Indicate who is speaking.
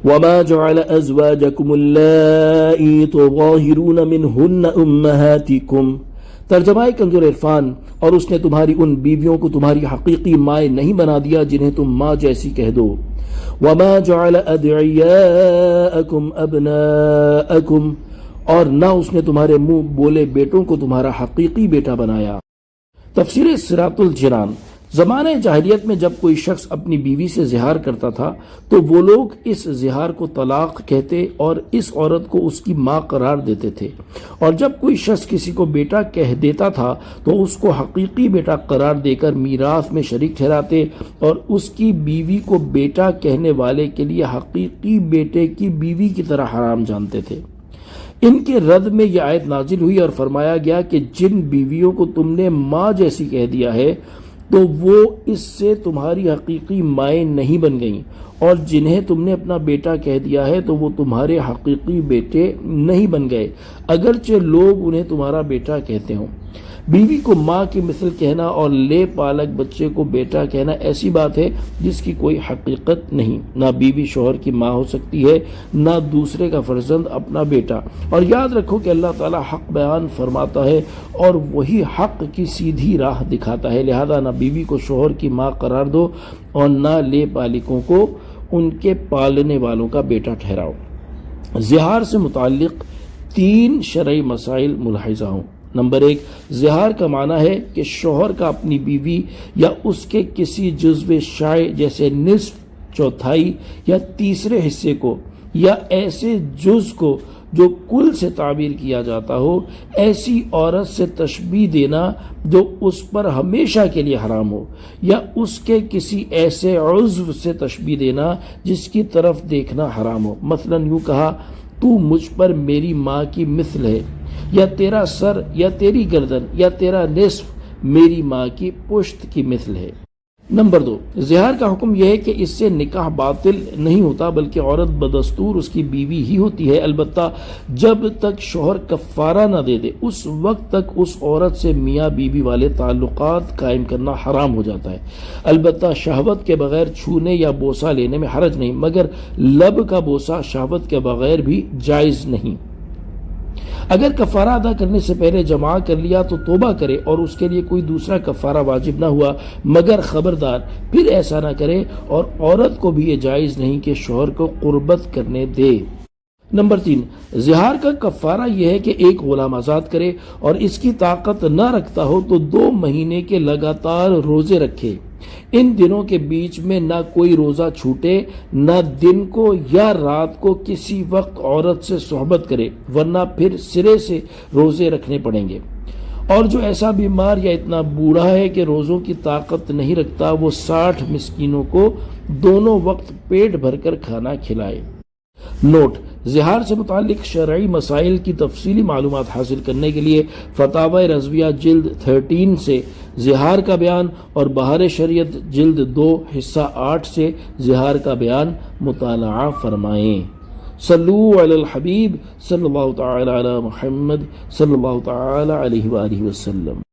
Speaker 1: وما جعل ازواجکم اللائی تظاہرون منہن امہاتکم، ترجمہ کنز العرفان، اور اس نے تمہاری ان بیویوں کو تمہاری حقیقی مائیں نہیں بنا دیا جنہیں تم ماں جیسی کہہ دو۔ وما جعل ادعیاءکم ابناءکم، اور نہ اس نے تمہارے منہ بولے بیٹوں کو تمہارا حقیقی بیٹا بنایا۔ تفسیر صراط الجنان۔ زمانہ جاہلیت میں جب کوئی شخص اپنی بیوی سے زہار کرتا تھا تو وہ لوگ اس زہار کو طلاق کہتے اور اس عورت کو اس کی ماں قرار دیتے تھے، اور جب کوئی شخص کسی کو بیٹا کہہ دیتا تھا تو اس کو حقیقی بیٹا قرار دے کر میراث میں شریک ٹھہراتے اور اس کی بیوی کو بیٹا کہنے والے کے لیے حقیقی بیٹے کی بیوی کی طرح حرام جانتے تھے۔ ان کے رد میں یہ آیت نازل ہوئی اور فرمایا گیا کہ جن بیویوں کو تم نے ماں جیسی کہہ دیا ہے تو وہ اس سے تمہاری حقیقی مائیں نہیں بن گئیں، اور جنہیں تم نے اپنا بیٹا کہہ دیا ہے تو وہ تمہارے حقیقی بیٹے نہیں بن گئے اگرچہ لوگ انہیں تمہارا بیٹا کہتے ہوں۔ بیوی کو ماں کی مثل کہنا اور لے پالک بچے کو بیٹا کہنا ایسی بات ہے جس کی کوئی حقیقت نہیں۔ نہ بیوی شوہر کی ماں ہو سکتی ہے، نہ دوسرے کا فرزند اپنا بیٹا۔ اور یاد رکھو کہ اللہ تعالیٰ حق بیان فرماتا ہے اور وہی حق کی سیدھی راہ دکھاتا ہے، لہذا نہ بیوی کو شوہر کی ماں قرار دو اور نہ لے پالکوں کو ان کے پالنے والوں کا بیٹا ٹھہراؤ۔ زہار سے متعلق 3 شرعی مسائل ملاحظہ ہوں۔ نمبر 1، زہار کا معنی ہے کہ شوہر کا اپنی بیوی یا اس کے کسی جزو شائع جیسے نصف، چوتھائی یا تیسرے حصے کو یا ایسے جز کو جو کل سے تعبیر کیا جاتا ہو، ایسی عورت سے تشبیہ دینا جو اس پر ہمیشہ کے لیے حرام ہو، یا اس کے کسی ایسے عضو سے تشبیہ دینا جس کی طرف دیکھنا حرام ہو۔ مثلا یوں کہا، تو مجھ پر میری ماں کی مثل ہے، یا تیرا سر یا تیری گردن یا تیرا نصف میری ماں کی پشت کی مثل ہے۔ نمبر 2، زہار کا حکم یہ ہے کہ اس سے نکاح باطل نہیں ہوتا بلکہ عورت بدستور اس کی بیوی ہی ہوتی ہے، البتہ جب تک شوہر کفارہ نہ دے دے اس وقت تک اس عورت سے میاں بیوی والے تعلقات قائم کرنا حرام ہو جاتا ہے۔ البتہ شہوت کے بغیر چھونے یا بوسہ لینے میں حرج نہیں، مگر لب کا بوسہ شہوت کے بغیر بھی جائز نہیں۔ اگر کفارہ ادا کرنے سے پہلے جماع کر لیا تو توبہ کرے اور اس کے لیے کوئی دوسرا کفارہ واجب نہ ہوا، مگر خبردار پھر ایسا نہ کرے، اور عورت کو بھی یہ جائز نہیں کہ شوہر کو قربت کرنے دے۔ نمبر 3، زہار کا کفارہ یہ ہے کہ ایک غلام آزاد کرے، اور اس کی طاقت نہ رکھتا ہو تو 2 مہینے کے لگاتار روزے رکھے۔ ان دنوں کے بیچ میں نہ کوئی روزہ چھوٹے، نہ دن کو یا رات کو کسی وقت عورت سے صحبت کرے، ورنہ پھر سرے سے روزے رکھنے پڑیں گے۔ اور جو ایسا بیمار یا اتنا بوڑھا ہے کہ روزوں کی طاقت نہیں رکھتا، وہ 60 مسکینوں کو دونوں وقت پیٹ بھر کر کھانا کھلائے۔ نوٹ: زہار سے متعلق شرعی مسائل کی تفصیلی معلومات حاصل کرنے کے لیے فتاوی رضویہ جلد 13 سے زہار کا بیان اور بہار شریعت جلد 2 حصہ 8 سے زہار کا بیان مطالعہ فرمائیں۔ صلو علی الحبیب صلی اللہ تعالی علی محمد صلی اللہ تعالی علیہ وآلہ وسلم۔